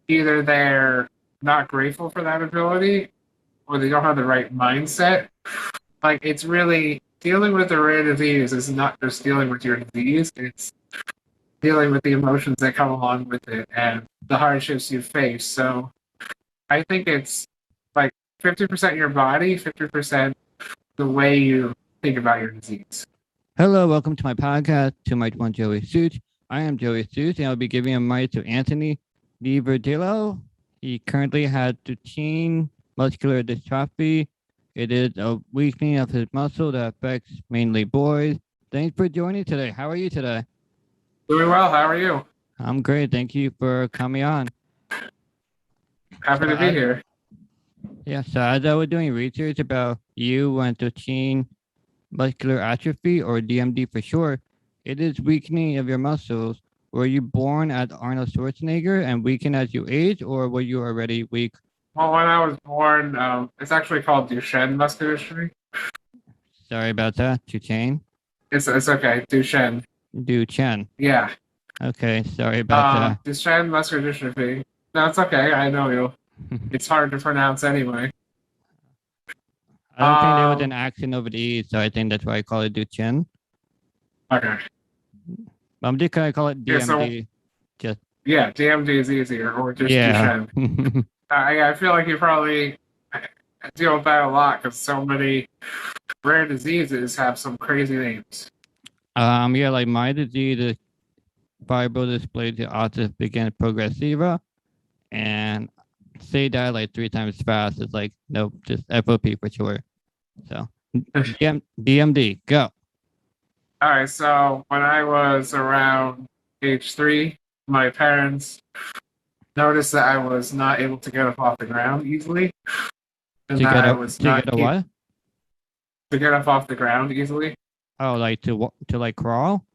either they're not grateful for that ability or they don't have the right mindset. Like, it's really dealing with a rare disease is not just dealing with your disease, it's dealing with the emotions that come along with it and the hardships you face. So I think it's like 50% your body, 50% the way you think about your disease. Hello, welcome to my podcast, To My One Joey Suits. I am Joey Suits, and I'll be giving a mic to Anthony Devergillo. He currently has Duchene Muscular Dystrophy. It is a weakening of his muscle that affects mainly boys. Thanks for joining today. How are you today? Doing well. How are you? I'm great. Thank you for coming on. Happy to be here. Yeah, so as I was doing research about you and Duchenne muscular atrophy, or DMD for short, it is weakening of your muscles. Were you born as Arnold Schwarzenegger and weakened as you age, or were you already weak? Well, when I was born, it's actually called Duchene Muscular Dystrophy. Sorry about that. Duchenne? It's okay. Duchene. Duchenne. Yeah. Okay, sorry about that. Duchenne Muscular Dystrophy. No, it's okay. I know you. It's hard to pronounce anyway. I don't think there was an accent over the E, so I think that's why I call it Duchenne. Okay. I'm just gonna call it DMD. Yeah, DMD is easier, or just Duchenne. I feel like you probably deal with that a lot because so many rare diseases have some crazy names. Yeah, like my disease is fibrodysplasia ossificans progressiva, and say that like 3 times fast. It's like, nope, just FOP for sure. So DMD, go. All right, so when I was around age 3, my parents noticed that I was not able to get up off the ground easily. And to get up, what? To get up off the ground easily. Oh, like to like crawl?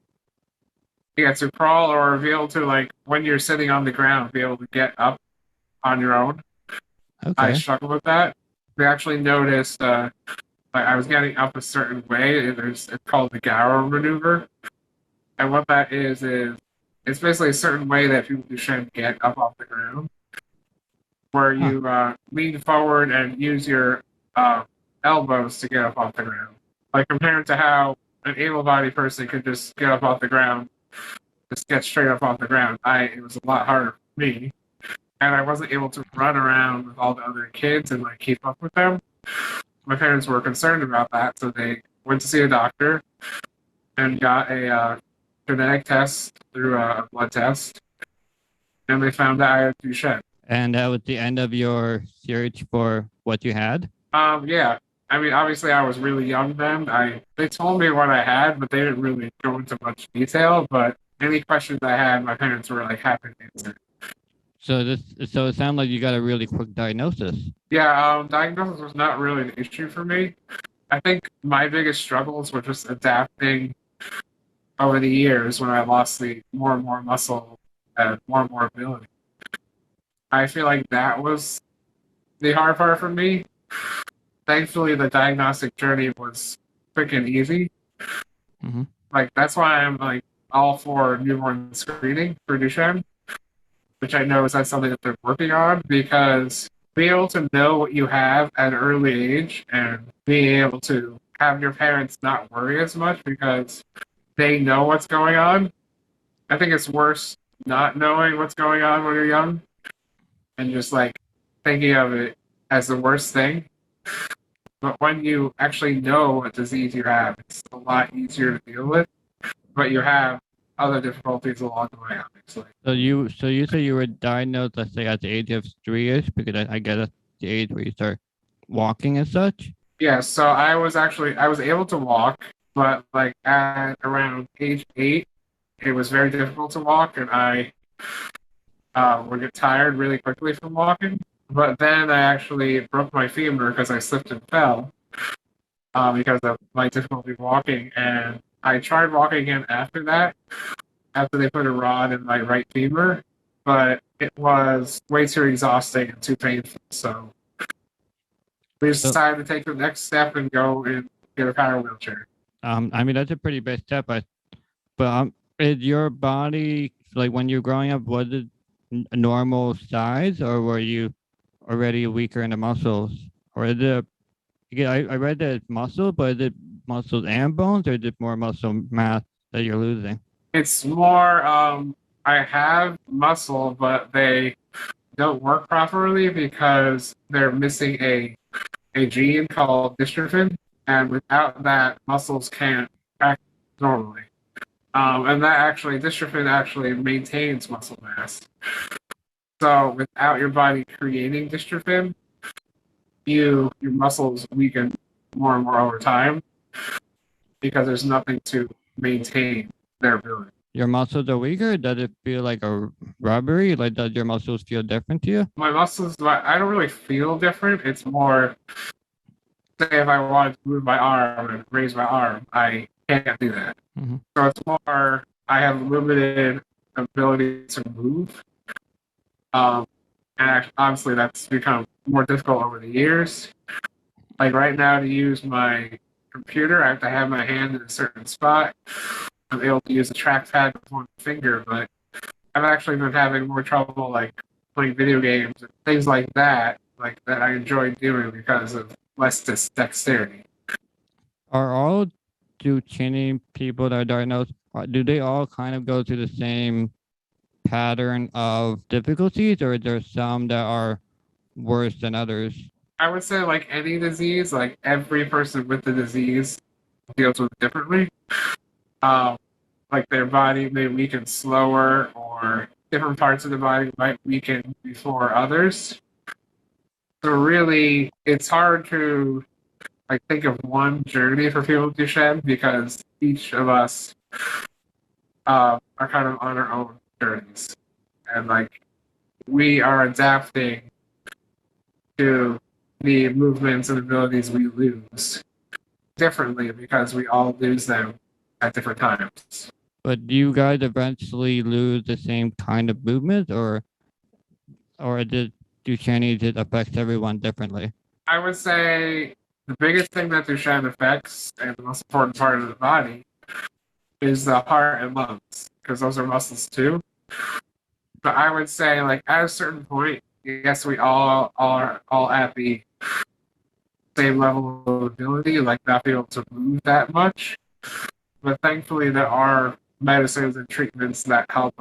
Yeah, to crawl, or be able to, like, when you're sitting on the ground, be able to get up on your own. Okay. I struggle with that. We actually noticed like I was getting up a certain way. It's called the Garrow Maneuver. And what that is it's basically a certain way that people shouldn't get up off the ground, where you lean forward and use your elbows to get up off the ground. Like, compared to how an able-bodied person could just get up off the ground, just get straight up off the ground. It was a lot harder for me, and I wasn't able to run around with all the other kids and like keep up with them. My parents were concerned about that, so they went to see a doctor and got a genetic test through a blood test, and they found that I had Duchenne. And that was the end of your search for what you had? Yeah. I mean, obviously, I was really young then. They told me what I had, but they didn't really go into much detail. But any questions I had, my parents were like happy to answer. So it sounds like you got a really quick diagnosis. Yeah, diagnosis was not really an issue for me. I think my biggest struggles were just adapting over the years when I lost the more and more muscle and more ability. I feel like that was the hard part for me. Thankfully, the diagnostic journey was quick and easy. Mm-hmm. Like, that's why I'm like all for newborn screening for Duchenne, which I know is that's something that they're working on, because being able to know what you have at an early age and being able to have your parents not worry as much because they know what's going on. I think it's worse not knowing what's going on when you're young and just like thinking of it as the worst thing. But when you actually know what disease you have, it's a lot easier to deal with. But you have other difficulties along the way, obviously. So you say you were diagnosed, let's say, at the age of 3-ish, because I guess that's the age where you start walking and such? Yeah, so I was able to walk, but like at around age 8, it was very difficult to walk, and I would get tired really quickly from walking. But then I actually broke my femur because I slipped and fell because of my difficulty walking. And I tried walking again after that, after they put a rod in my right femur, but it was way too exhausting and too painful. So we decided to take the next step and go and get a power wheelchair. I mean, that's a pretty big step, but is your body, like when you're growing up, was it normal size, or were you already weaker in the muscles? Or is it, yeah, I read that it's muscle, but is it muscles and bones, or is it more muscle mass that you're losing? It's more, I have muscle, but they don't work properly because they're missing a gene called dystrophin, and without that, muscles can't act normally. And that actually, dystrophin actually maintains muscle mass. So without your body creating dystrophin, your muscles weaken more and more over time because there's nothing to maintain their ability. Your muscles are weaker? Does it feel like a rubbery? Like, does your muscles feel different to you? My muscles, I don't really feel different. It's more, say, if I wanted to move my arm and raise my arm, I can't do that. Mm-hmm. So it's more, I have limited ability to move. And actually, obviously, that's become more difficult over the years. Like right now, to use my computer, I have to have my hand in a certain spot. I'm able to use the trackpad with one finger, but I've actually been having more trouble like playing video games and things like that I enjoy doing because of less dexterity. Are all Duchenne people that are diagnosed, do they all kind of go through the same pattern of difficulties, or is there some that are worse than others? I would say like any disease, like every person with the disease deals with it differently. Um, like their body may weaken slower, or different parts of the body might weaken before others. So really, it's hard to like think of one journey for people with Duchenne because each of us are kind of on our own journeys, and like we are adapting to the movements and abilities we lose differently because we all lose them at different times. But do you guys eventually lose the same kind of movement, or did Duchenne just affects everyone differently? I would say the biggest thing that Duchenne affects and the most important part of the body is the heart and lungs because those are muscles too. But I would say like at a certain point, yes, we all are all at the same level of ability, like not be able to move that much. But thankfully, there are medicines and treatments that help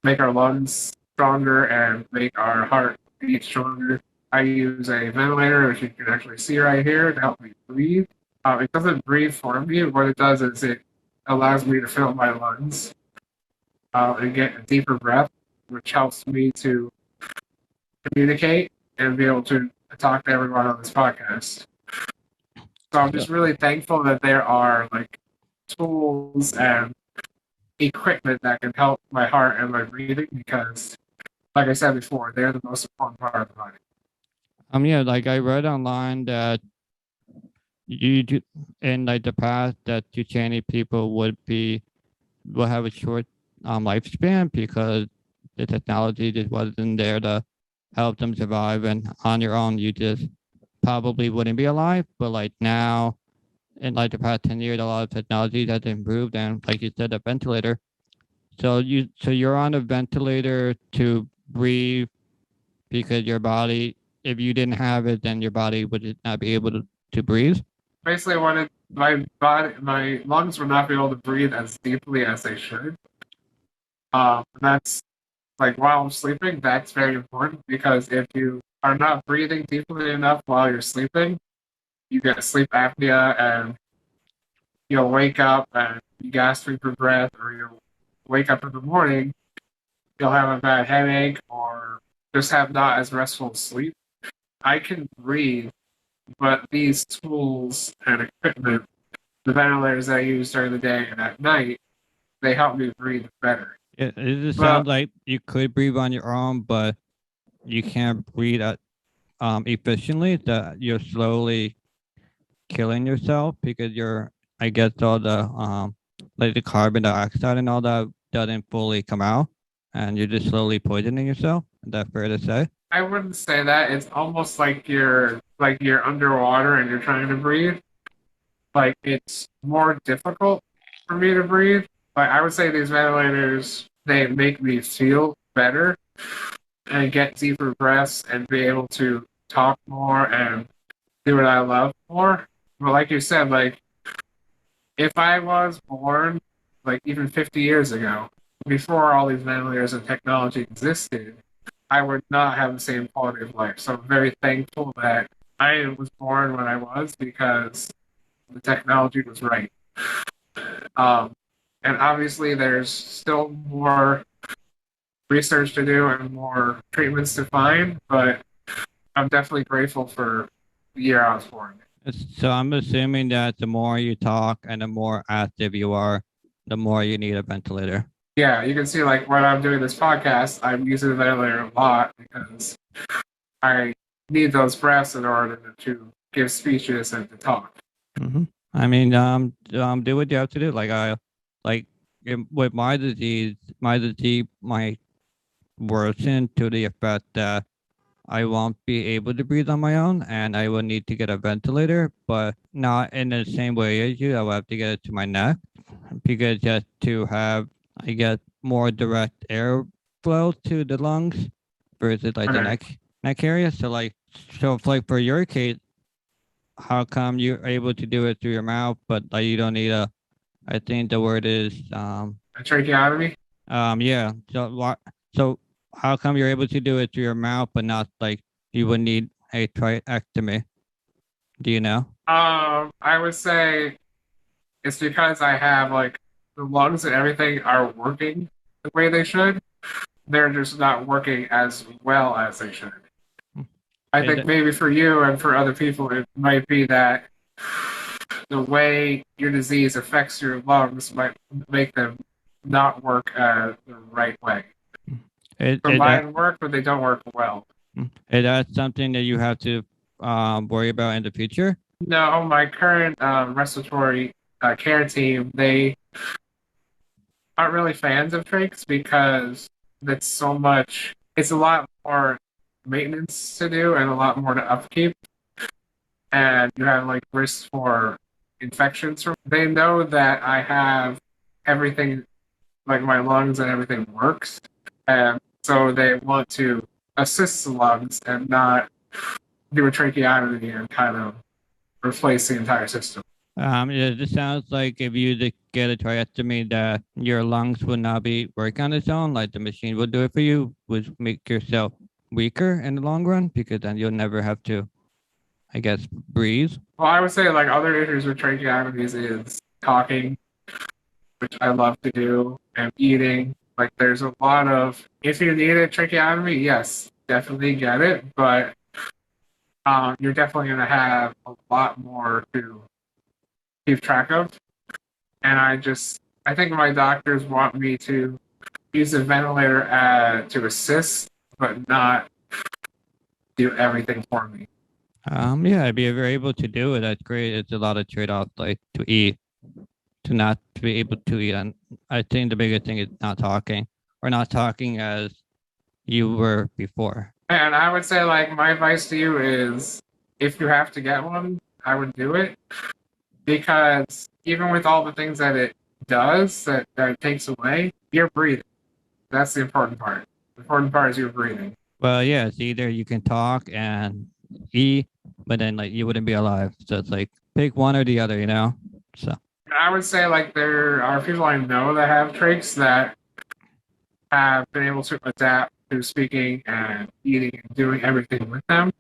make our lungs stronger and make our heart beat stronger. I use a ventilator, which you can actually see right here, to help me breathe. It doesn't breathe for me. What it does is it allows me to fill my lungs and get a deeper breath, which helps me to communicate and be able to talk to everyone on this podcast. So I'm just really thankful that there are like tools and equipment that can help my heart and my breathing because, like I said before, they're the most important part of the body. Yeah, like I read online that you do, in like the past, that Duchenne people will have a short lifespan because the technology just wasn't there to help them survive, and on your own you just probably wouldn't be alive. But like now, in like the past 10 years, a lot of technology has improved, and like you said, a ventilator. So you're on a ventilator to breathe because your body, if you didn't have it, then your body would not be able to breathe. Basically, my lungs would not be able to breathe as deeply as they should. That's like while I'm sleeping, that's very important because if you are not breathing deeply enough while you're sleeping, you get sleep apnea and you'll wake up and be gasping for breath, or you'll wake up in the morning, you'll have a bad headache or just have not as restful sleep. I can breathe, but these tools and equipment, the ventilators that I use during the day and at night, they help me breathe better. It just sounds like you could breathe on your own, but you can't breathe efficiently. That you're slowly killing yourself because I guess all the like the carbon dioxide and all that doesn't fully come out, and you're just slowly poisoning yourself. Is that fair to say? I wouldn't say that. It's almost like you're underwater and you're trying to breathe. Like it's more difficult for me to breathe. Like I would say these ventilators, they make me feel better and get deeper breaths and be able to talk more and do what I love more. But like you said, like if I was born like even 50 years ago, before all these ventilators and technology existed, I would not have the same quality of life. So I'm very thankful that I was born when I was because the technology was right. Um, and obviously, there's still more research to do and more treatments to find, but I'm definitely grateful for the year I was born. So I'm assuming that the more you talk and the more active you are, the more you need a ventilator. Yeah, you can see like when I'm doing this podcast, I'm using the ventilator a lot because I need those breaths in order to give speeches and to talk. Mm-hmm. I mean, do what you have to do. With my disease might worsen to the effect that I won't be able to breathe on my own, and I will need to get a ventilator, but not in the same way as you. I will have to get it to my neck because just to have, I guess, more direct airflow to the lungs versus like the Okay. neck area. So if, like for your case, how come you're able to do it through your mouth, but like you don't need a? I think the word is A tracheotomy? yeah. So how come you're able to do it through your mouth, but not like you would need a tracheotomy? Do you know? I would say it's because I have like the lungs and everything are working the way they should. They're just not working as well as they should. I think maybe for you and for other people, it might be that the way your disease affects your lungs might make them not work the right way. Combined work, but they don't work well. Is that something that you have to worry about in the future? No, my current respiratory care team, they aren't really fans of trachs because it's a lot more maintenance to do and a lot more to upkeep. And you have like risks for infections. They know that I have everything, like my lungs and everything works. And so they want to assist the lungs and not do a tracheotomy and kind of replace the entire system. It sounds like if you get a tracheotomy, that your lungs would not be working on its own, like the machine will do it for you, would make yourself weaker in the long run because then you'll never have to, I guess, breathe. Well, I would say like other issues with tracheotomies is talking, which I love to do, and eating. Like there's a lot of, if you need a tracheotomy, yes, definitely get it, but you're definitely going to have a lot more to keep track of. And I think my doctors want me to use a ventilator to assist, but not do everything for me. Yeah, if you're able to do it, that's great. It's a lot of trade-offs, like to eat, to not be able to eat. And I think the biggest thing is not talking as you were before. And I would say, like, my advice to you is if you have to get one, I would do it. Because even with all the things that it does, that it takes away, you're breathing. That's the important part. The important part is you're breathing. Well, yeah, it's either you can talk and eat, but then like you wouldn't be alive. So it's like pick one or the other, you know? So I would say like there are people I know that have trachs that have been able to adapt to speaking and eating and doing everything with them.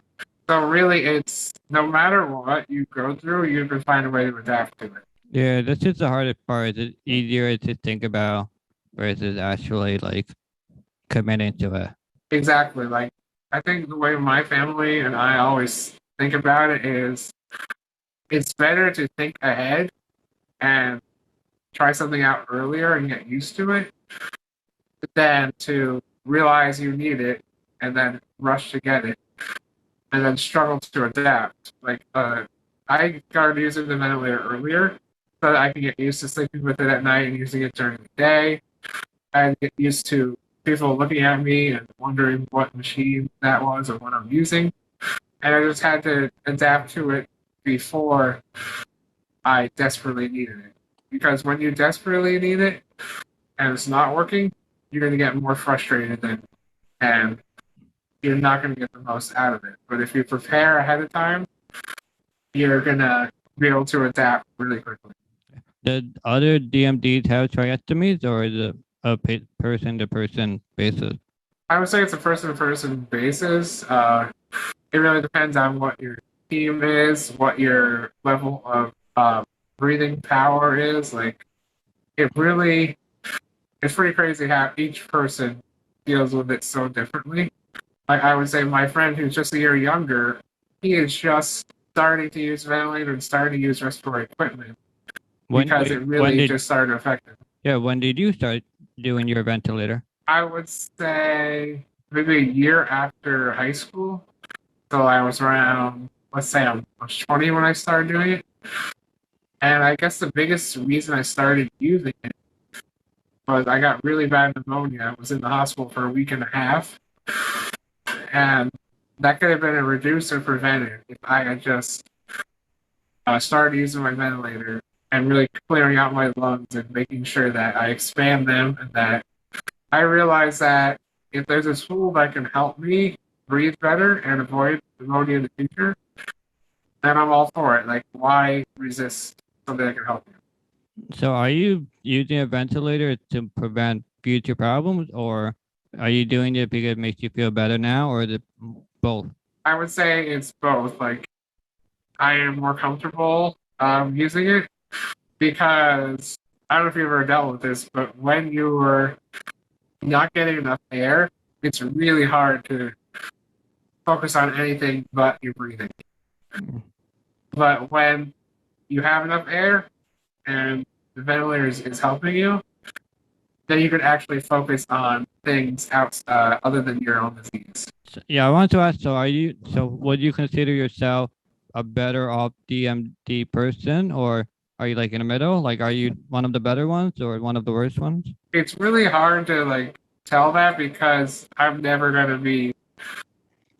So really it's no matter what you go through, you can find a way to adapt to it. yeah, that's just the hardest part. It's easier to think about versus actually like committing to it. Exactly. Like I think the way my family and I always think about it is it's better to think ahead and try something out earlier and get used to it than to realize you need it and then rush to get it and then struggle to adapt. Like I started using the ventilator earlier so that I can get used to sleeping with it at night and using it during the day. I get used to people looking at me and wondering what machine that was or what I'm using. And I just had to adapt to it before I desperately needed it. Because when you desperately need it and it's not working, you're going to get more frustrated and you're not going to get the most out of it. But if you prepare ahead of time, you're going to be able to adapt really quickly. Did other DMDs have tracheotomies, or is it a person-to-person basis? I would say it's a person-to-person basis. It really depends on what your team is, what your level of breathing power is. Like, it's pretty crazy how each person deals with it so differently. Like, I would say my friend who's just a year younger, he is just starting to use ventilator and starting to use respiratory equipment because it really just started affecting him. Yeah, when did you start doing your ventilator? I would say maybe a year after high school. So I was around, let's say I was 20 when I started doing it. And I guess the biggest reason I started using it was I got really bad pneumonia. I was in the hospital for a week and a half. And that could have been a reduced or prevented if I had just started using my ventilator and really clearing out my lungs and making sure that I expand them, and that I realized that if there's a tool that can help me breathe better and avoid pneumonia in the future, then I'm all for it. Like, why resist something that can help you? So are you using a ventilator to prevent future problems, or are you doing it because it makes you feel better now, or is it both? I would say it's both. Like, I am more comfortable using it because I don't know if you've ever dealt with this, but when you're not getting enough air, it's really hard to focus on anything but your breathing. But when you have enough air and the ventilator is helping you, then you can actually focus on things outside other than your own disease. So, yeah, I want to ask, so would you consider yourself a better off DMD person, or are you like in the middle? Like, are you one of the better ones or one of the worst ones? It's really hard to like tell that because I'm never going to be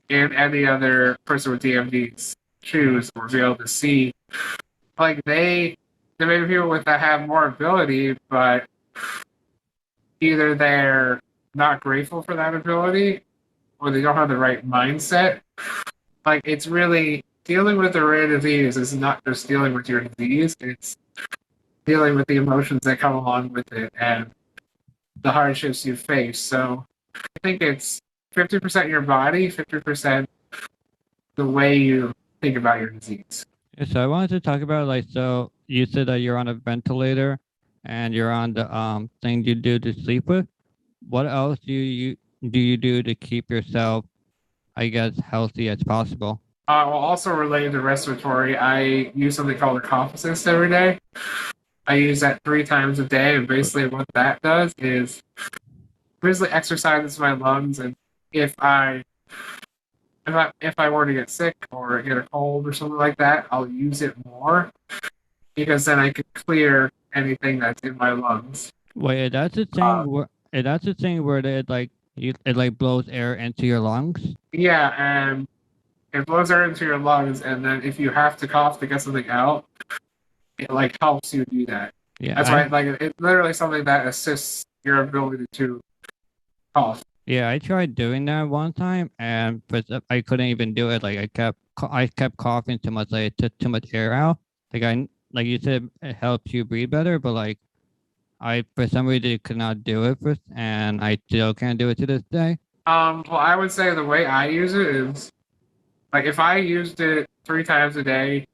in any other person with DMD's shoes or be able to see. Like, there may be people with that have more ability, but either they're not grateful for that ability or they don't have the right mindset. Like, it's really dealing with a rare disease is not just dealing with your disease, it's dealing with the emotions that come along with it and the hardships you face. So I think it's 50% your body, 50% the way you think about your disease. Yeah, so I wanted to talk about, like, so you said that you're on a ventilator and you're on the thing you do to sleep with. What else do you do to keep yourself, I guess, healthy as possible? Well, also related to respiratory, I use something called a cough assist every day. I use that 3 times a day, and basically what that does is basically exercises my lungs. And if I were to get sick or get a cold or something like that, I'll use it more because then I can clear anything that's in my lungs. Wait, that's the thing where it like blows air into your lungs? Yeah, and it blows air into your lungs, and then if you have to cough to get something out, it like helps you do that. Yeah, that's why it's literally something that assists your ability to cough. Yeah, I tried doing that one time, but I couldn't even do it. Like, I kept coughing too much. Like, it took too much air out. Like you said, it helps you breathe better, but like I for some reason could not do it and I still can't do it to this day. Well, I would say the way I use it is like if I used it 3 times a day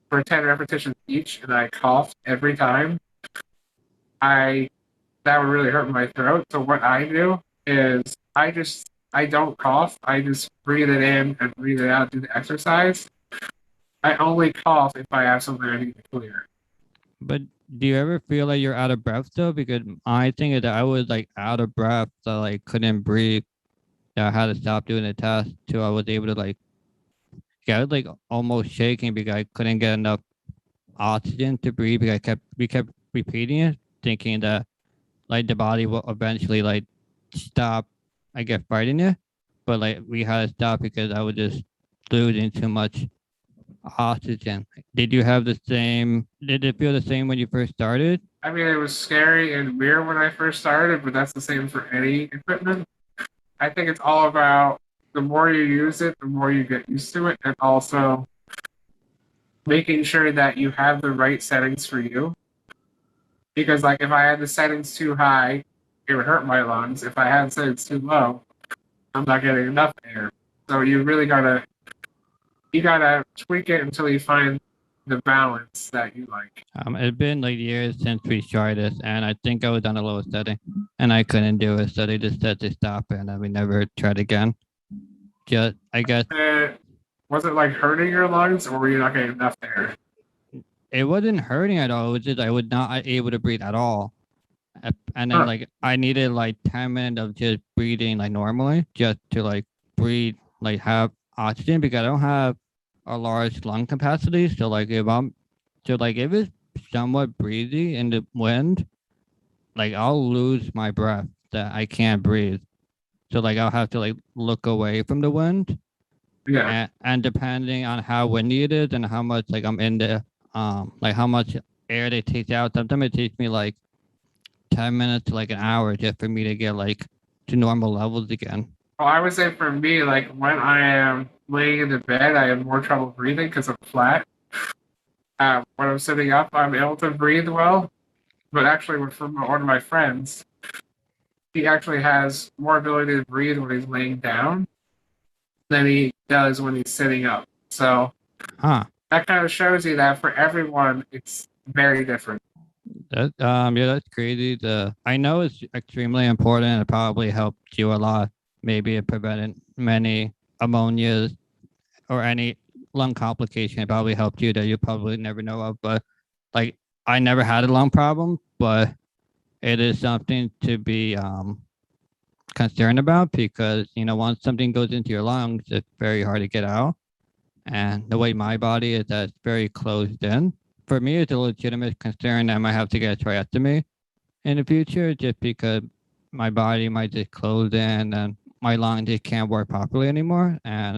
for 10 repetitions each, and I coughed every time, that would really hurt my throat. So what I do is I don't cough. I just breathe it in and breathe it out, do the exercise. I only cough if I have something I need to clear. But do you ever feel like you're out of breath though? Because I think that I was like out of breath, so I couldn't breathe. I had to stop doing the test till I was able to I was like almost shaking because I couldn't get enough oxygen to breathe. Because we kept repeating it, thinking that like the body will eventually like stop, I guess, fighting it. But like we had to stop because I was just losing too much oxygen. Did you have the same? Did it feel the same when you first started? I mean, it was scary and weird when I first started, but that's the same for any equipment. I think it's all about the more you use it, the more you get used to it, and also making sure that you have the right settings for you. Because, like, if I had the settings too high, it would hurt my lungs. If I had settings too low, I'm not getting enough air. So you gotta tweak it until you find the balance that you like. It's been like years since we tried this, and I think I was on a low setting, and I couldn't do it, so they just said to stop it, and then we never tried again. Just, I guess Was it like hurting your lungs, or were you not getting enough air? it wasn't hurting at all. It was just I was not able to breathe at all. And then Huh. like I needed like 10 minutes of just breathing like normally just to like breathe, like have oxygen because I don't have a large lung capacity. So like if it's somewhat breezy in the wind, like I'll lose my breath that I can't breathe. So like I'll have to like look away from the wind. Yeah. And depending on how windy it is and how much like I'm in the like how much air they take out, sometimes it takes me like 10 minutes to like an hour just for me to get like to normal levels again. Well, I would say for me, like when I am laying in the bed, I have more trouble breathing because I'm flat. When I'm sitting up, I'm able to breathe well. But actually, from one of my friends, he actually has more ability to breathe when he's laying down than he does when he's sitting up. So Huh. that kind of shows you that for everyone, it's very different. That yeah, that's crazy. I know it's extremely important. It probably helped you a lot. Maybe it prevented many ammonias or any lung complication. It probably helped you that you probably never know of. But like I never had a lung problem, but it is something to be concerned about because once something goes into your lungs, it's very hard to get out. And the way my body is, that's very closed in. For me, it's a legitimate concern that I might have to get a tracheotomy in the future, just because my body might just close in and my lungs just can't work properly anymore. And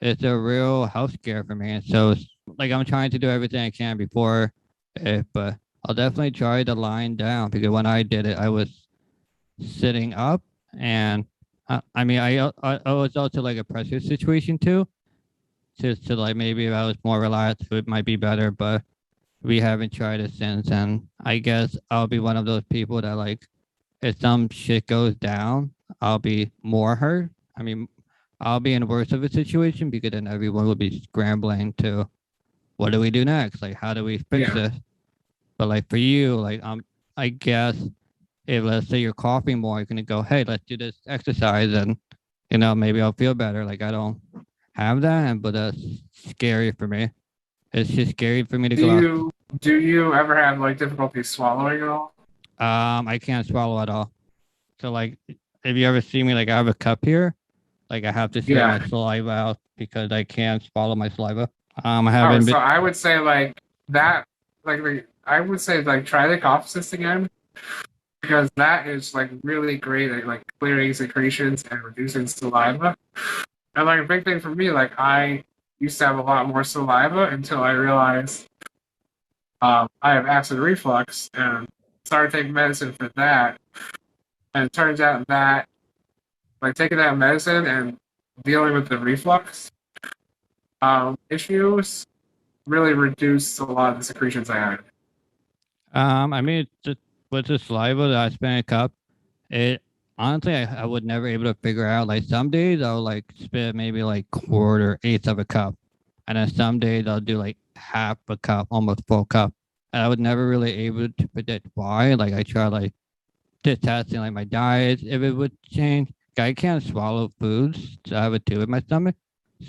it's a real health scare for me. And so it's like I'm trying to do everything I can before it, but I'll definitely try to line down because when I did it, I was sitting up and I mean, I was also like a pressure situation too. Just to like maybe if I was more relaxed, it might be better, but we haven't tried it since. And I guess I'll be one of those people that like if some shit goes down, I'll be more hurt. I mean, I'll be in worse of a situation because then everyone will be scrambling to what do we do next? Like how do we fix Yeah. this? But like for you, like I guess if let's say you're coughing more, you're gonna go, hey, let's do this exercise and maybe I'll feel better. Like I don't have that, but that's scary for me. It's just scary for me to go out. Do you ever have like difficulty swallowing at all? I can't swallow at all. So like, if you ever see me, like I have a cup here, like I have to spit my Yeah. saliva out because I can't swallow my saliva. I Oh, haven't so been. I would say like that, I would say like try the cough assist again because that is like really great at like clearing secretions and reducing saliva. And like a big thing for me, like I used to have a lot more saliva until I realized I have acid reflux and started taking medicine for that. And it turns out that like taking that medicine and dealing with the reflux issues really reduced a lot of the secretions I had. I mean, just with the saliva that I spit in a cup, it honestly, I would never able to figure out. Like some days I'll like spit maybe like quarter, eighth of a cup, and then some days I'll do like half a cup, almost full cup. And I was never really able to predict why. Like I try like just testing like my diet if it would change. I can't swallow foods, so I have a tube in my stomach,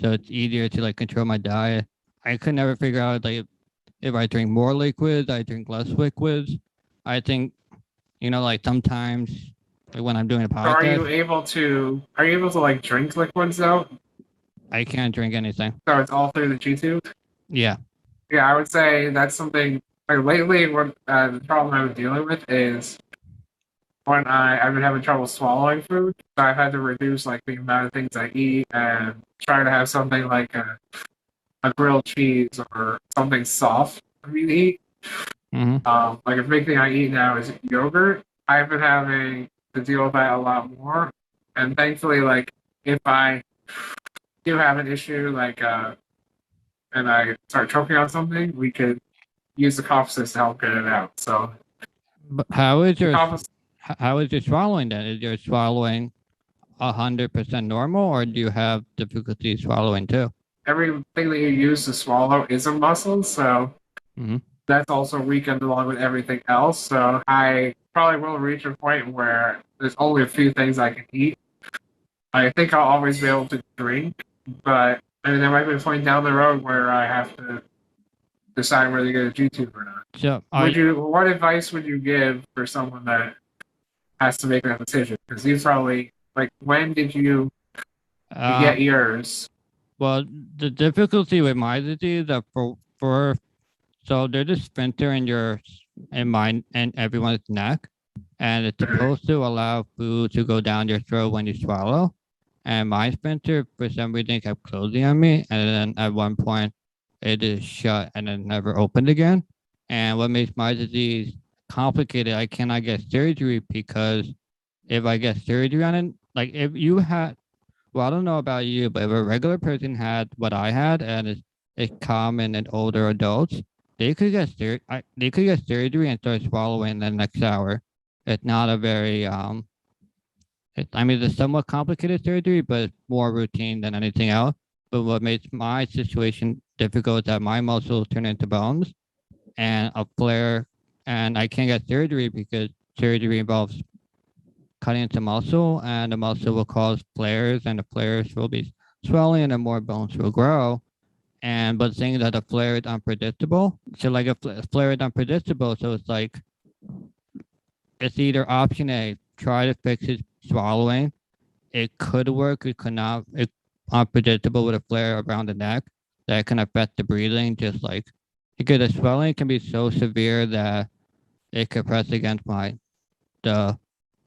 so it's easier to like control my diet. I could never figure out like if I drink more liquids, I drink less liquids. I think like sometimes like when I'm doing a So podcast, are you able to like drink liquids though? I can't drink anything. So it's all through the G tube? Yeah. Yeah, I would say that's something like lately what the problem I've been dealing with is when I've been having trouble swallowing food. So I've had to reduce like the amount of things I eat and try to have something like a grilled cheese or something soft for me to eat. Like a big thing I eat now is yogurt. I've been having to deal with that a lot more, and thankfully, like if I do have an issue, and I start choking on something, we could use the cough assist to help get it out. So But how is the your cough how is your swallowing then? Is your swallowing 100% normal, or do you have difficulty swallowing too? everything that you use to swallow is a muscle, so Hmm. that's also weakened along with everything else. So I probably will reach a point where there's only a few things I can eat. I think I'll always be able to drink, but I mean, there might be a point down the road where I have to decide whether to get a G tube or not. So Would you? What advice would you give for someone that has to make that decision? Because you probably like, when did you um, get yours? well, the difficulty with my disease that for so there's a sphincter in mine and everyone's neck, and it's supposed to allow food to go down your throat when you swallow. And my sphincter, for some reason, kept closing on me, and then at one point, it is shut and then never opened again. And what makes my disease complicated, I cannot get surgery because if I get surgery on it, like if you had, well, I don't know about you, but if a regular person had what I had, and it's common in older adults, they could get surgery and start swallowing in the next hour. It's not a very I mean, it's a somewhat complicated surgery, but it's more routine than anything else. But what makes my situation difficult is that my muscles turn into bones and a flare, and I can't get surgery because surgery involves cutting into muscle, and the muscle will cause flares, and the flares will be swelling, and more bones will grow. And but saying that a flare is unpredictable, so like a flare is unpredictable, so it's like it's either option A, try to fix his swallowing. It could work, it could not. It's unpredictable with a flare around the neck that can affect the breathing, just like because the swelling can be so severe that it could press against the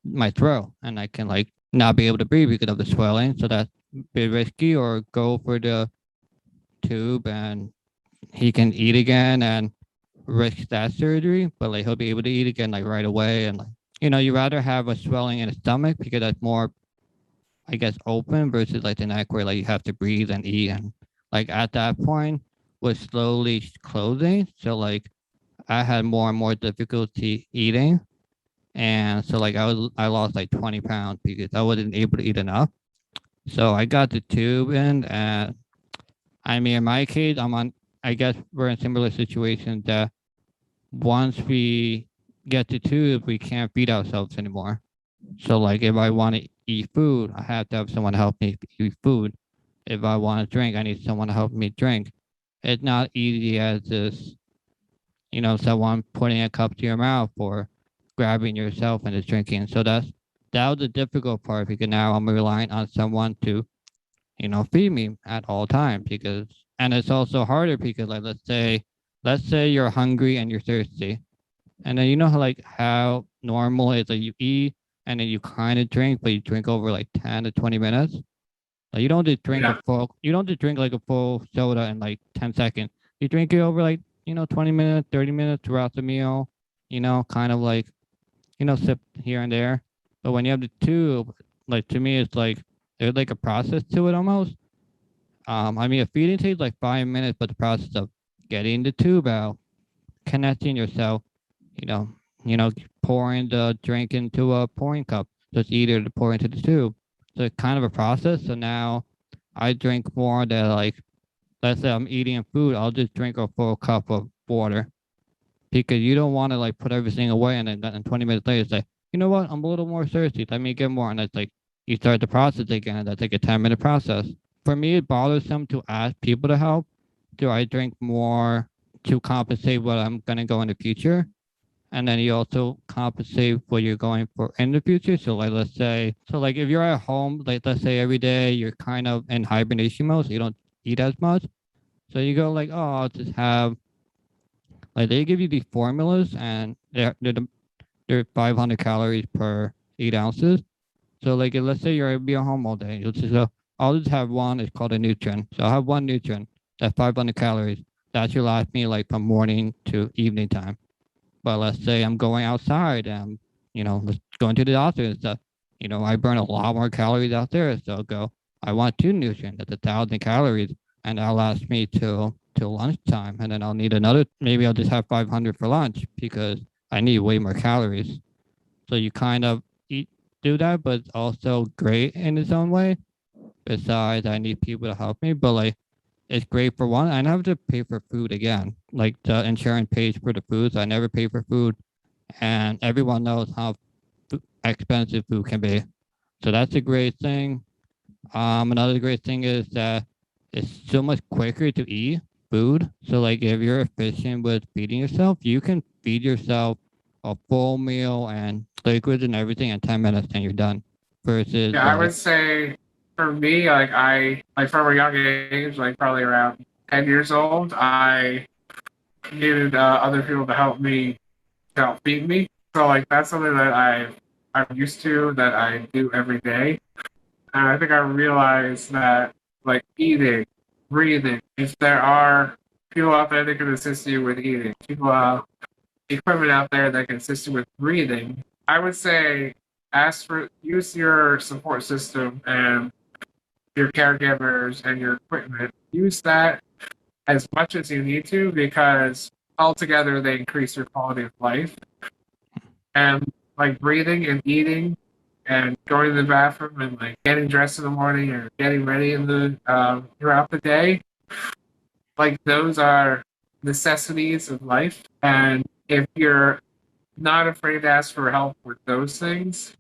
my throat, and I can like not be able to breathe because of the swelling. So that's a bit risky, or go for the tube and he can eat again and risk that surgery, but like he'll be able to eat again like right away. And like, you rather have a swelling in the stomach because that's more, I guess, open versus like the neck where like you have to breathe and eat. And like at that point was slowly closing. So like I had more and more difficulty eating. And so like I lost like 20 pounds because I wasn't able to eat enough. So I got the tube in, and I mean in my case, I guess we're in similar situations that once we get the tube, we can't feed ourselves anymore. So like if I want to eat food, I have to have someone help me eat food. If I want to drink, I need someone to help me drink. It's not easy as this, someone putting a cup to your mouth or grabbing yourself and just drinking. So that was the difficult part because now I'm relying on someone to, feed me at all times and it's also harder because like let's say you're hungry and you're thirsty. And then how normal it is that you eat and then you kind of drink, but you drink over like 10 to 20 minutes. Like you don't just drink like a full soda in like 10 seconds. You drink it over like, 20 minutes, 30 minutes throughout the meal, kind of like, sip here and there. But when you have the tube, like to me, it's like there's like a process to it almost. I mean, a feeding takes like 5 minutes, but the process of getting the tube out, connecting yourself, you know, pouring the drink into a pouring cup. So it's easier to pour into the tube. So it's kind of a process. So now I drink more than like, let's say I'm eating food, I'll just drink a full cup of water because you don't want to like put everything away and then 20 minutes later say, you know what, I'm a little more thirsty. Let me get more. And it's like you start the process again. And that's like a 10-minute process. For me, it bothers some to ask people to help. Do I drink more to compensate what I'm going to go in the future? And then you also compensate what you're going for in the future. So like let's say, so like if you're at home, like let's say every day you're kind of in hibernation mode, so you don't eat as much. So you go like, oh, I'll just have like they give you these formulas and they're 500 calories per 8 ounces. So like let's say you're be at home all day, you'll just go, I'll just have one. It's called a nutrient. So I'll have one nutrient that's 500 calories. That should last me like from morning to evening time. But let's say I'm going outside and, let's going to the doctor and stuff. I burn a lot more calories out there. So I'll go, I want two nutrients. That's 1,000 calories. And that'll last me till lunchtime. And then I'll need another, maybe I'll just have 500 for lunch because I need way more calories. So you kind of do that, but it's also great in its own way. Besides, I need people to help me, but like, it's great for one. I never have to pay for food again. Like the insurance pays for the food, so I never pay for food. And everyone knows how expensive food can be. So that's a great thing. Another great thing is that it's so much quicker to eat food. So like if you're efficient with feeding yourself, you can feed yourself a full meal and liquids and everything in 10 minutes and you're done. Versus Yeah, I would say for me, like from a young age, like probably around 10 years old, I needed other people to help me to help feed me. So like that's something that I'm used to, that I do every day. And I think I realized that like eating, breathing, if there are people out there that can assist you with eating, people equipment out there that can assist you with breathing, I would say use your support system and your caregivers and your equipment. Use that as much as you need to, because altogether they increase your quality of life. And like breathing and eating and going to the bathroom and like getting dressed in the morning or getting ready in the throughout the day, like those are necessities of life. And if you're not afraid to ask for help with those things,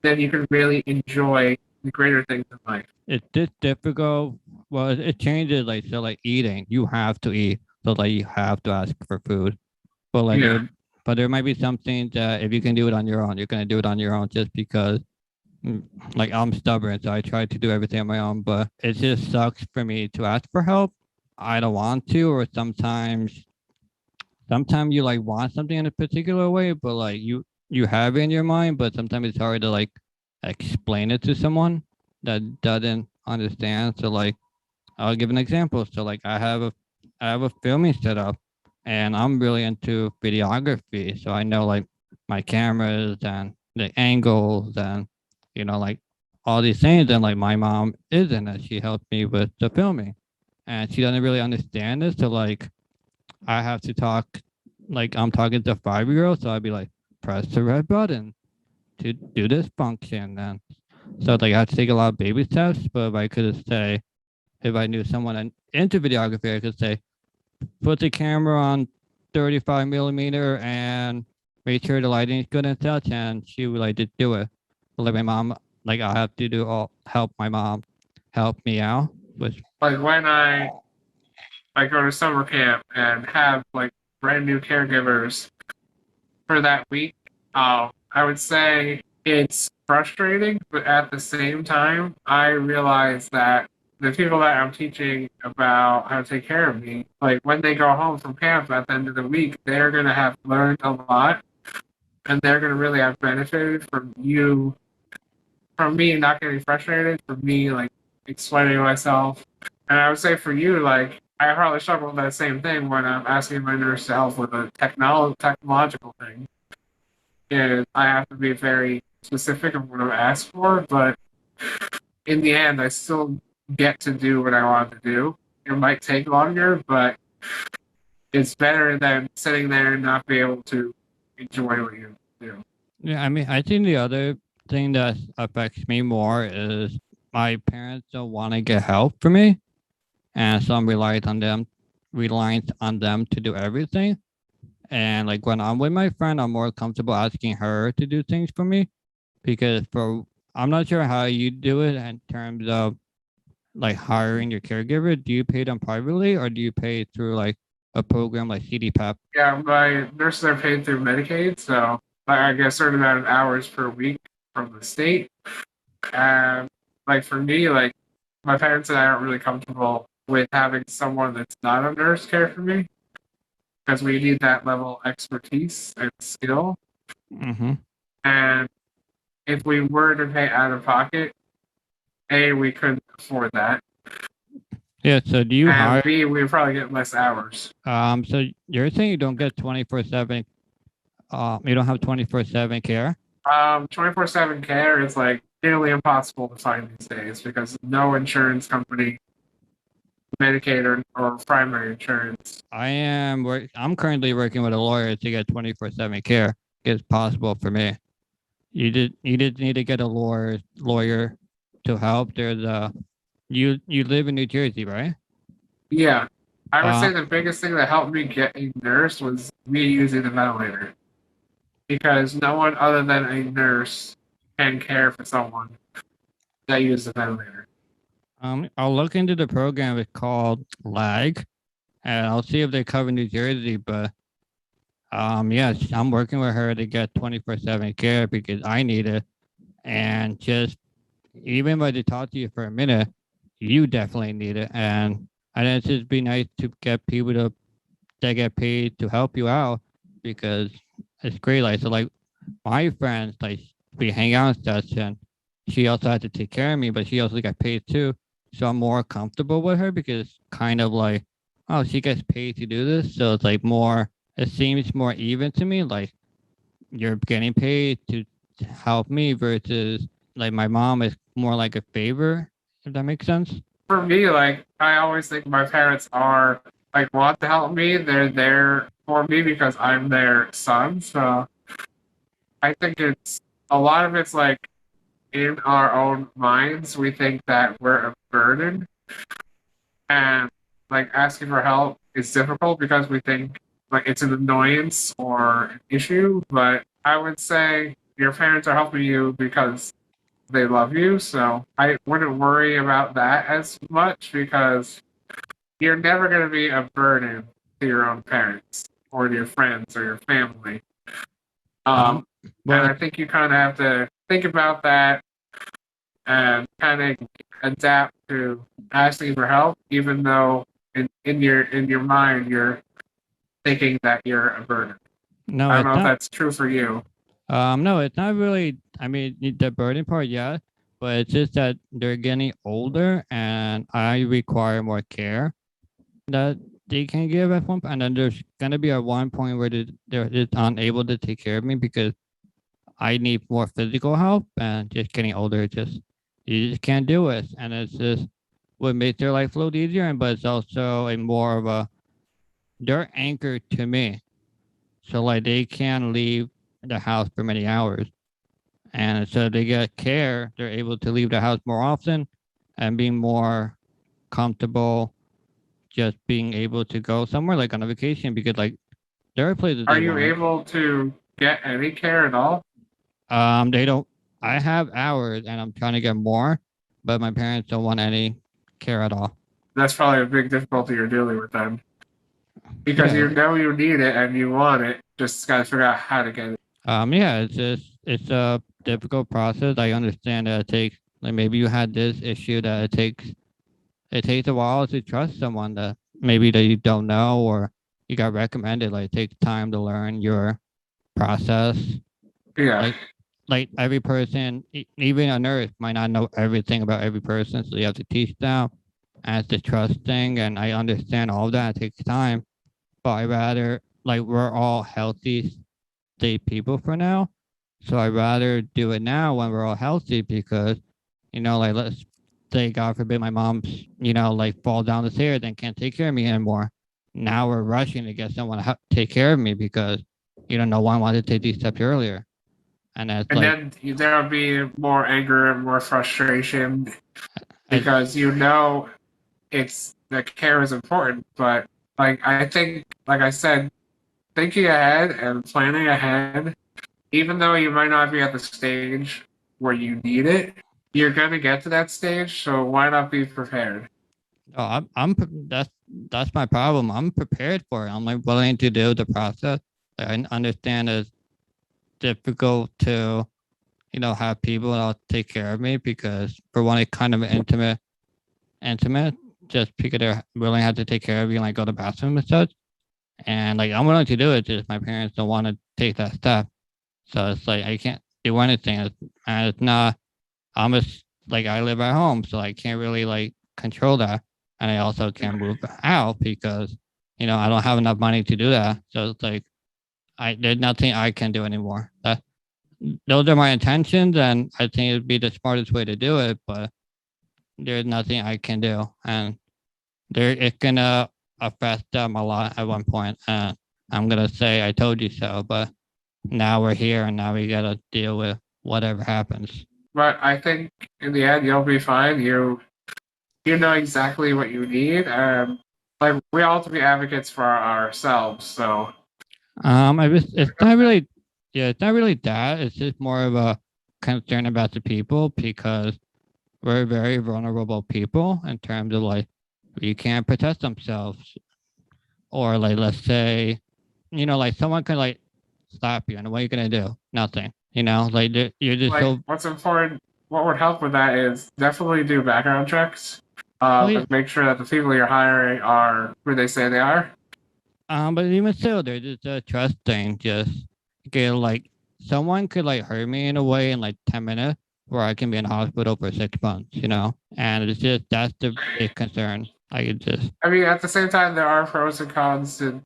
then you can really enjoy the greater things in life. it's just difficult. Well, it changes like so like eating. You have to eat. So like you have to ask for food. But like Yeah. there might be some things that if you can do it on your own, you're gonna do it on your own just because like I'm stubborn, so I try to do everything on my own, but it just sucks for me to ask for help. I don't want to, or sometimes you like want something in a particular way, but like you have it in your mind, but sometimes it's hard to like explain it to someone that doesn't understand. So like I'll give an example. So like I have a filming setup and I'm really into videography. So I know like my cameras and the angles and like all these things. And like my mom isn't, and she helped me with the filming. And she doesn't really understand this. So like I have to talk like I'm talking to a 5-year-old. So I'd be like, press the red button to do this function. And so like I had to take a lot of baby steps, but if I could say if I knew someone into videography, I could say, put the camera on 35 millimeter and make sure the lighting is good and such. And she would like just do it. But like my mom, like I have to help my mom help me out. Which Like when I go to summer camp and have like brand new caregivers for that week, I would say it's frustrating, but at the same time, I realize that the people that I'm teaching about how to take care of me, like when they go home from camp at the end of the week, they're going to have learned a lot, and they're going to really have benefited from me not getting frustrated, from me like explaining myself. And I would say for you, like, I probably struggle with that same thing when I'm asking my nurse to help with a technological thing. Is I have to be very specific of what I ask for, but in the end, I still get to do what I want to do. It might take longer, but it's better than sitting there and not be able to enjoy what you do. yeah, I mean, I think the other thing that affects me more is my parents don't want to get help for me, and so I'm reliant on them to do everything. And like when I'm with my friend, I'm more comfortable asking her to do things for me because I'm not sure how you do it in terms of like hiring your caregiver. Do you pay them privately or do you pay through like a program like CDPAP? Yeah, my nurses are paid through Medicaid, so I get a certain amount of hours per week from the state. And like for me, like my parents and I aren't really comfortable with having someone that's not a nurse care for me, because we need that level of expertise and skill. Mm-hmm. And if we were to pay out of pocket, A, we couldn't afford that. Yeah. So do you and hire? B, we probably get less hours. So you're saying you don't get 24/7. You don't have 24/7 care. 24/7 care is like nearly impossible to find these days because no insurance company, Medicaid or primary insurance. I'm currently working with a lawyer to get 24/7 care. It's possible for me. You did need to get a lawyer to help. You live in New Jersey, right? Yeah, I would Uh, say the biggest thing that helped me get a nurse was me using the ventilator because no one other than a nurse can care for someone that uses a ventilator. I'll look into the program. It's called LAG, and I'll see if they cover New Jersey. But yes, I'm working with her to get 24/7 care because I need it. And just even if I did talk to you for a minute, you definitely need it. And it's just be nice to get people that get paid to help you out because it's great. Like so, like my friends, like we hang out and stuff, and she also had to take care of me, but she also got paid too. So I'm more comfortable with her because it's kind of like, oh, she gets paid to do this, so it's like more. It seems more even to me. Like you're getting paid to help me versus like my mom is more like a favor. If that makes sense. For me, like I always think my parents are like want to help me. They're there for me because I'm their son. So I think it's a lot of it's like in our own minds, we think that we're a burden and like asking for help is difficult because we think like it's an annoyance or an issue. But I would say your parents are helping you because they love you. So I wouldn't worry about that as much because you're never going to be a burden to your own parents or to your friends or your family. Um, And but I think you kind of have to think about that and kind of adapt to asking for help, even though in your mind you're thinking that you're a burden. no, I don't it's know if not. that's true for you. No, it's not really. I mean, the burden part, yeah, but it's just that they're getting older, and I require more care that they can give at one point. And then there's gonna be at one point where they're just unable to take care of me because I need more physical help, and just getting older, just you just can't do it, and it's just what makes their life a little easier, and but it's also a more of a they're anchored to me, so like they can't leave the house for many hours. And so they get care, they're able to leave the house more often and being more comfortable just being able to go somewhere like on a vacation because like there are places Are they you want. able to get any care at all? They don't I have hours and I'm trying to get more, but my parents don't want any care at all. That's probably a big difficulty you're dealing with then, because Yeah. you know you need it and you want it. Just gotta figure out how to get it. Yeah, it's a difficult process. I understand that it takes like maybe you had this issue that it takes a while to trust someone that maybe that you don't know or you got recommended. Like it takes time to learn your process. Yeah. Like like every person, even a nurse might not know everything about every person, so you have to teach them. And it's the trust thing, and I understand all that. It takes time, but I rather like we're all healthy state people for now, so I rather do it now when we're all healthy because like let's say God forbid my mom's like fall down the stairs and can't take care of me anymore. Now we're rushing to get someone to take care of me because no one wanted to take these steps earlier, and that's And like then there'll be more anger and more frustration it's because you know it's the care is important, but like I think, like I said, thinking ahead and planning ahead, even though you might not be at the stage where you need it, you're gonna get to that stage. So why not be prepared? oh, that's my problem. I'm prepared for it. I'm like willing to do the process. Like, I understand it's difficult to have people that take care of me because for one, it's kind of intimate, just because they're willing to have to take care of you and like go to the bathroom and such. And like I'm willing to do it, just my parents don't want to take that step. So it's like I can't do anything. And it's not. I'm just like I live at home, so I can't really like control that. and I also can't move out because I don't have enough money to do that. So it's like there's nothing I can do anymore. Those are my intentions, and I think it'd be the smartest way to do it. But there's nothing I can do, and it's gonna affect them a lot at one point. And I'm gonna say I told you so, but now we're here, and now we gotta deal with whatever happens. But I think in the end you'll be fine. You know exactly what you need. Like we all have to be advocates for ourselves. So It's not really, yeah, it's not really that. It's just more of a concern about the people because we're very vulnerable people in terms of like we can't protect themselves, or like let's say, like someone could like stop you, and what are you gonna do? Nothing. Like you're just like so. what's important, what would help with that is definitely do background checks. Well, And make sure that the people you're hiring are who they say they are. but even still, there's just a trust thing. Just get like someone could like hurt me in a way in like 10 minutes, where I can be in hospital for 6 months. And it's just that's the big concern. I mean, at the same time, there are pros and cons to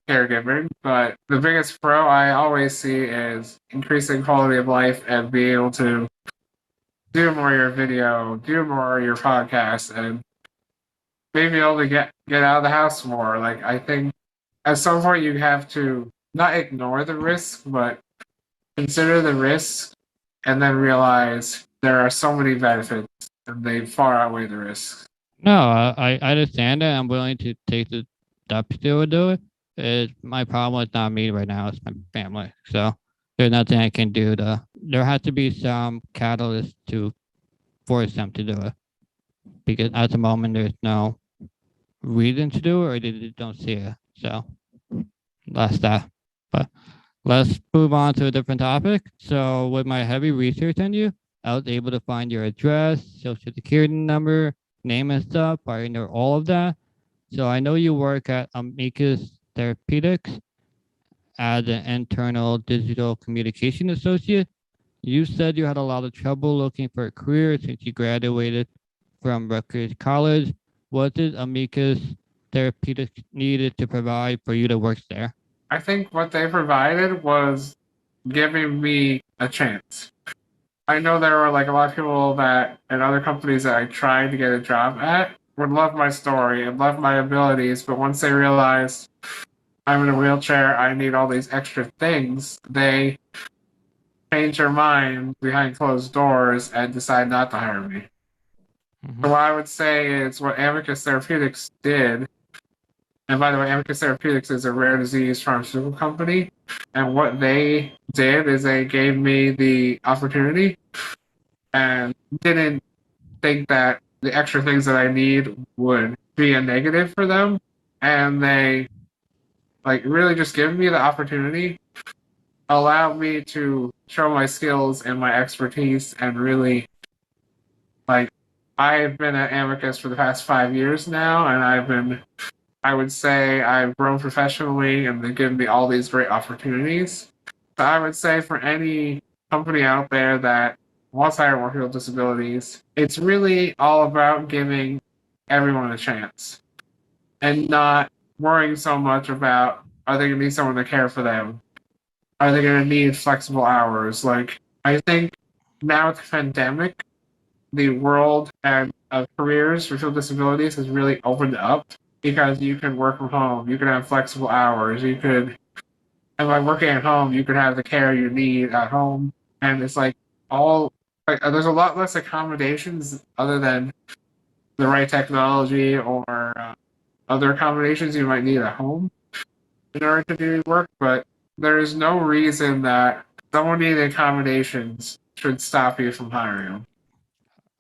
caregiving, but the biggest pro I always see is increasing quality of life and being able to do more of your video, do more of your podcast, and maybe able to get out of the house more. Like I think at some point you have to not ignore the risk, but consider the risk and then realize there are so many benefits and they far outweigh the risks. No, I understand it. I'm willing to take the steps to do it. My problem is not me right now; it's my family. So there's nothing I can do to. There has to be some catalyst to force them to do it, because at the moment there's no reason to do it, or they just don't see it. So that's that. But let's move on to a different topic. So with my heavy research on you, I was able to find your address, social security number, name and stuff. I know all of that. So I know you work at Amicus Therapeutics as an internal digital communication associate. You said you had a lot of trouble looking for a career since you graduated from Rutgers College. What did Amicus Therapeutics needed to provide for you to work there? I think what they provided was giving me a chance. I know there were like a lot of people that and other companies that I tried to get a job at would love my story and love my abilities, but once they realized I'm in a wheelchair, I need all these extra things, they change their mind behind closed doors and decide not to hire me. Mm-hmm. So what I would say is what Amicus Therapeutics did, and by the way, Amicus Therapeutics is a rare disease pharmaceutical company, and what they did is they gave me the opportunity and didn't think that the extra things that I need would be a negative for them, and they like really just give me the opportunity, allow me to show my skills and my expertise, and really like I've been at Amicus for the past 5 years now, and I would say I've grown professionally, and they've given me all these great opportunities. So I would say for any company out there that wants to hire more people with disabilities, it's really all about giving everyone a chance and not worrying so much about are they going to need someone to care for them? Are they going to need flexible hours? Like, I think now with the pandemic, the world and of careers for people with disabilities has really opened up because you can work from home, you can have flexible hours, and by working at home, you can have the care you need at home. And it's like there's a lot less accommodations other than the right technology or other accommodations you might need at home in order to do work, but there is no reason that someone needing accommodations should stop you from hiring them.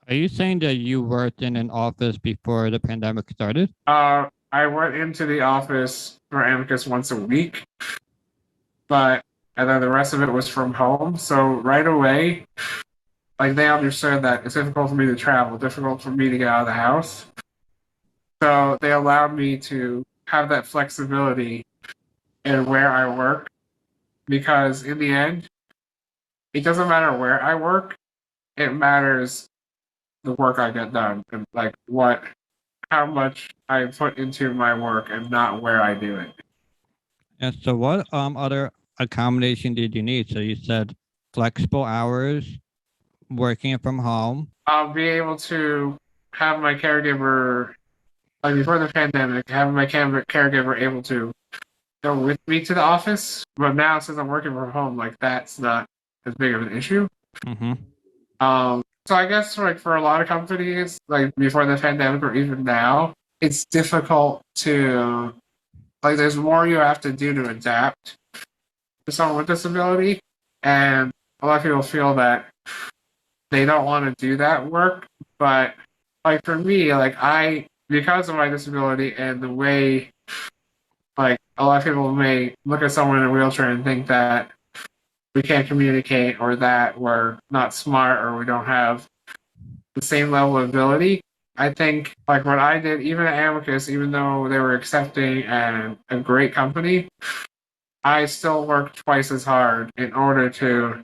Are you saying that you worked in an office before the pandemic started? I went into the office for Amicus once a week, but and then the rest of it was from home. So right away, like they understood that it's difficult for me to travel, difficult for me to get out of the house. So they allowed me to have that flexibility in where I work because in the end, it doesn't matter where I work, it matters the work I get done and like what how much I put into my work and not where I do it. And so what other accommodation did you need? So you said flexible hours, working from home. I'll be able to have my caregiver, like before the pandemic, have my caregiver able to go with me to the office. But now, since I'm working from home, like that's not as big of an issue. Mm-hmm. So I guess like for a lot of companies, like before the pandemic or even now, it's difficult to like. There's more you have to do to adapt to someone with disability, and a lot of people feel that they don't want to do that work. But like for me, like because of my disability and the way like a lot of people may look at someone in a wheelchair and think that we can't communicate or that we're not smart or we don't have the same level of ability. I think like what I did, even at Amicus, even though they were accepting and a great company, I still worked twice as hard in order to,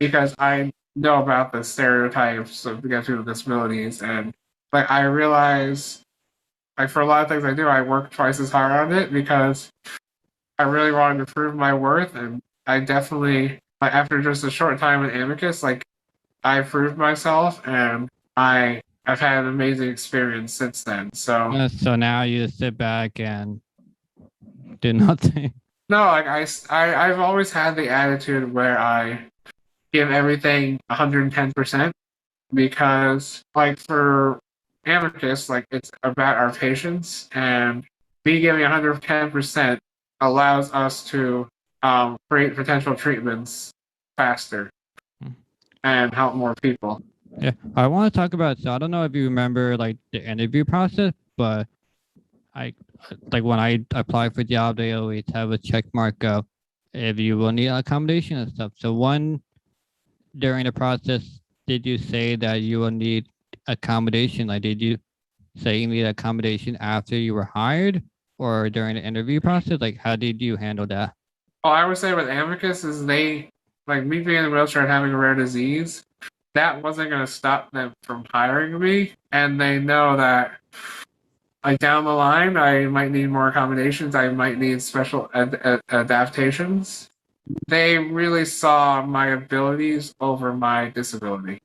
because I know about the stereotypes of people with disabilities, and like I realize like for a lot of things I do, I work twice as hard on it because I really wanted to prove my worth, and I definitely like after just a short time at Amicus, like I proved myself, and I've had an amazing experience since then. So So now you just sit back and do nothing. no, like I've always had the attitude where I give everything 110% because like for Amicus, like it's about our patients, and me giving 110% allows us to create potential treatments faster and help more people. Yeah, I want to talk about. So I don't know if you remember like the interview process, but I like when I apply for job, they always have a check mark of if you will need accommodation and stuff. So one during the process, did you say that you will need accommodation? Like, did you say you need accommodation after you were hired or during the interview process? Like, how did you handle that? All I would say with Amicus is they, like me being in a wheelchair and having a rare disease, that wasn't going to stop them from hiring me. And they know that, like down the line, I might need more accommodations. I might need special adaptations. They really saw my abilities over my disability.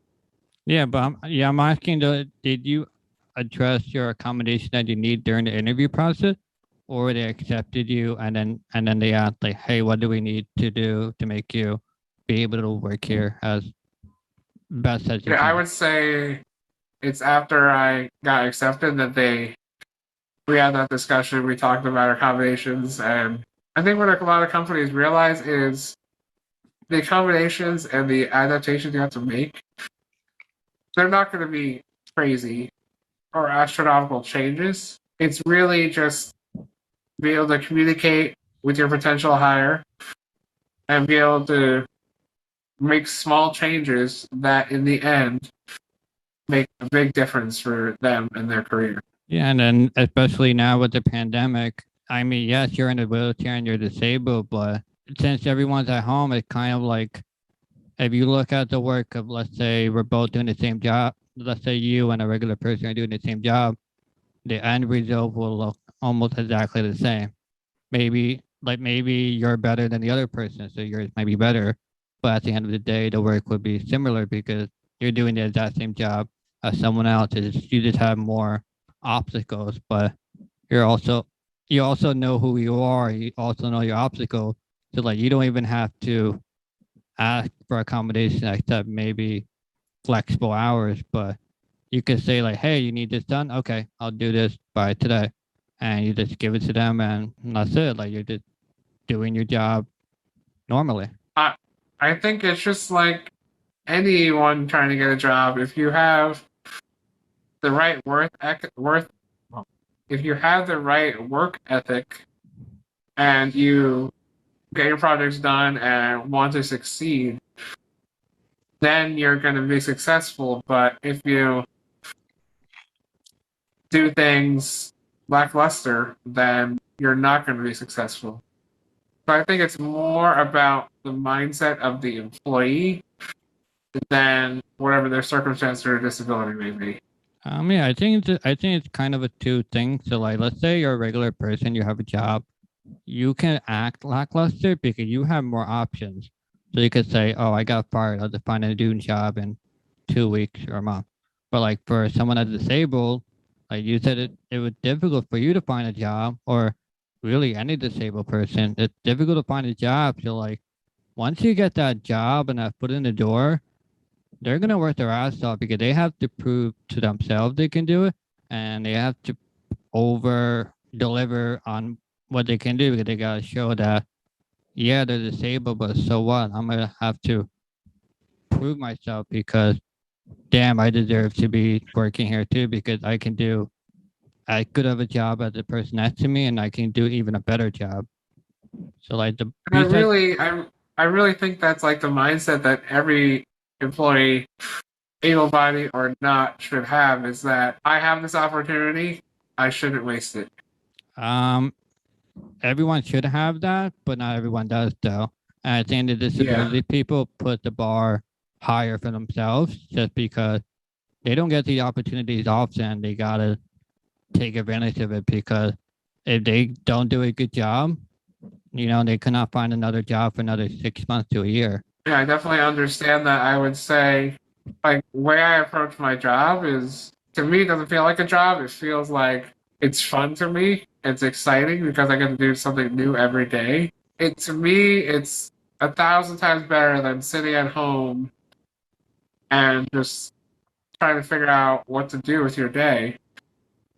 Yeah, but I'm asking, did you address your accommodation that you need during the interview process, or they accepted you and then they asked like, hey, what do we need to do to make you be able to work here as best as you Yeah, I can? would say it's after I got accepted that we had that discussion. We talked about accommodations, and I think what a lot of companies realize is the accommodations and the adaptations you have to make. They're not going to be crazy or astronomical changes. It's really just be able to communicate with your potential hire and be able to make small changes that in the end make a big difference for them and their career. Yeah, and then especially now with the pandemic, I mean, yes, you're in a wheelchair and you're disabled, but since everyone's at home, it's kind of like if you look at the work of, let's say, we're both doing the same job, let's say you and a regular person are doing the same job, the end result will look almost exactly the same. Maybe you're better than the other person, so yours might be better, but at the end of the day, the work would be similar because you're doing the exact same job as someone else. You just have more obstacles, but you're also you also know who you are. You also know your obstacles. So like you don't even have to ask for accommodation except maybe flexible hours, but you could say like, hey, you need this done? Okay, I'll do this by today. And you just give it to them and that's it. Like you're just doing your job normally. I think it's just like anyone trying to get a job. If you have the right if you have the right work ethic and you get your projects done and want to succeed, then you're going to be successful. But if you do things lackluster, then you're not going to be successful. So I think it's more about the mindset of the employee than whatever their circumstance or disability may be. Yeah, I think it's kind of a two thing. So like, let's say you're a regular person, you have a job, you can act lackluster because you have more options. So you could say, "Oh, I got fired. I'll just find a new job in 2 weeks or a month." But like for someone that's disabled, like you said, it was difficult for you to find a job, or really any disabled person. It's difficult to find a job. So like once you get that job and that foot in the door, they're gonna work their ass off because they have to prove to themselves they can do it, and they have to over deliver on what they can do because they gotta show that yeah they're disabled, but so what? I'm gonna have to prove myself because damn, I deserve to be working here too because I can do as good of a job as the person next to me, and I can do even a better job. So like the And you said, I really think that's like the mindset that every employee, able-bodied or not, should have is that I have this opportunity, I shouldn't waste it. um, everyone should have that, but not everyone does though. And I think the Yeah. disability people put the bar higher for themselves just because they don't get the opportunities often. They gotta take advantage of it because if they don't do a good job, they cannot find another job for another 6 months to a year. Yeah, I definitely understand that. I would say, like, the way I approach my job is, to me, it doesn't feel like a job. It feels like it's fun to me. It's exciting because I get to do something new every day. To me, it's 1,000 times better than sitting at home and just trying to figure out what to do with your day.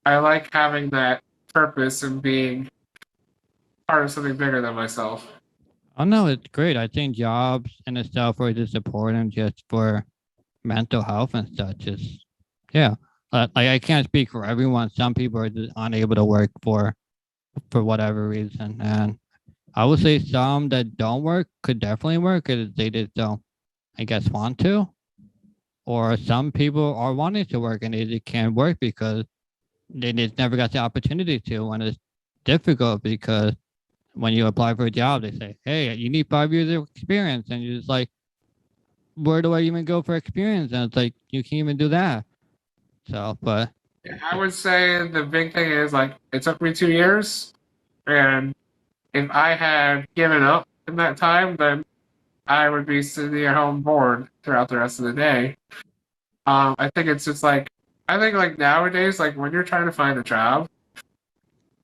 I like having that purpose and being part of something bigger than myself. Oh no, it's great. I think jobs in itself are just important just for mental health and such. Just yeah, like I can't speak for everyone. Some people are just unable to work for whatever reason, and I would say some that don't work could definitely work because they just don't, I guess, want to. Or some people are wanting to work and they just can't work because they just never got the opportunity to. And it's difficult because when you apply for a job, they say, "Hey, you need 5 years of experience," and you're just like, "Where do I even go for experience?" And it's like you can't even do that. So, but I would say the big thing is like it took me 2 years, and if I had given up in that time, then I would be sitting at home bored throughout the rest of the day. I think it's just like I think like nowadays, like when you're trying to find a job,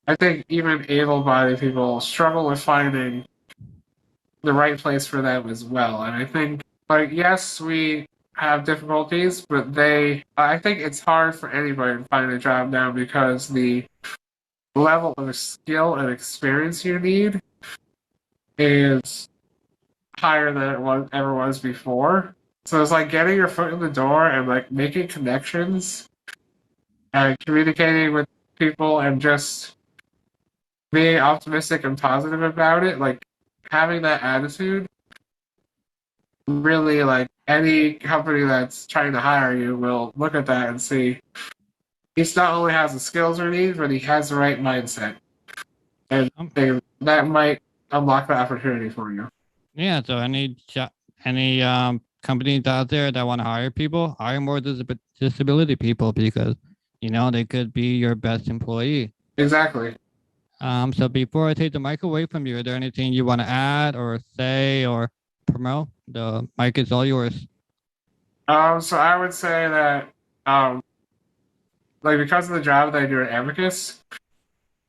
I think even able-bodied people struggle with finding the right place for them as well. And I think like yes, we have difficulties, but I think it's hard for anybody to find a job now because the level of skill and experience you need is higher than ever was before. So it's like getting your foot in the door and like making connections and communicating with people and just being optimistic and positive about it. Like having that attitude, really, like any company that's trying to hire you will look at that and see he's not only has the skills we need, but he has the right mindset, and um, that might unlock the opportunity for you. yeah. So any companies out there that want to hire more disability people because they could be your best employee. Exactly. So before I take the mic away from you, is there anything you want to add or say or promote? The mic is all yours. So I would say that, um, like because of the job that I do at Amicus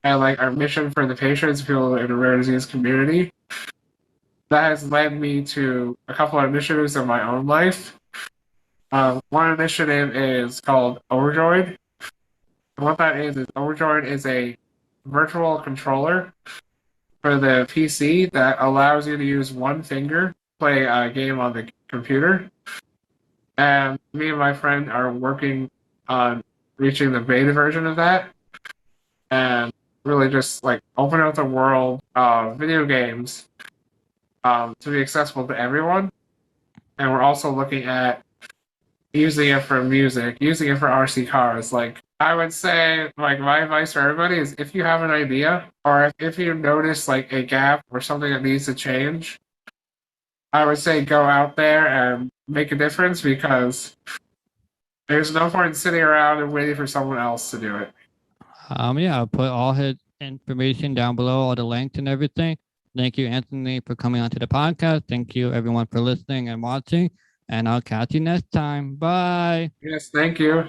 and like our mission for the patients, people in the rare disease community, that has led me to a couple of initiatives in my own life. One initiative is called Overjoyed. And what that is Overjoyed is a virtual controller for the PC that allows you to use one finger to play a game on the computer. And me and my friend are working on reaching the beta version of that and really just like open up the world of video games to be accessible to everyone. And we're also looking at using it for music, using it for RC cars. Like I would say, like my advice for everybody is if you have an idea or if you notice like a gap or something that needs to change, I would say go out there and make a difference because There's no point in sitting around and waiting for someone else to do it. Yeah, I'll put all his information down below, all the links and everything. Thank you, Anthony, for coming onto the podcast. Thank you, everyone, for listening and watching. And I'll catch you next time. Bye. Yes, thank you.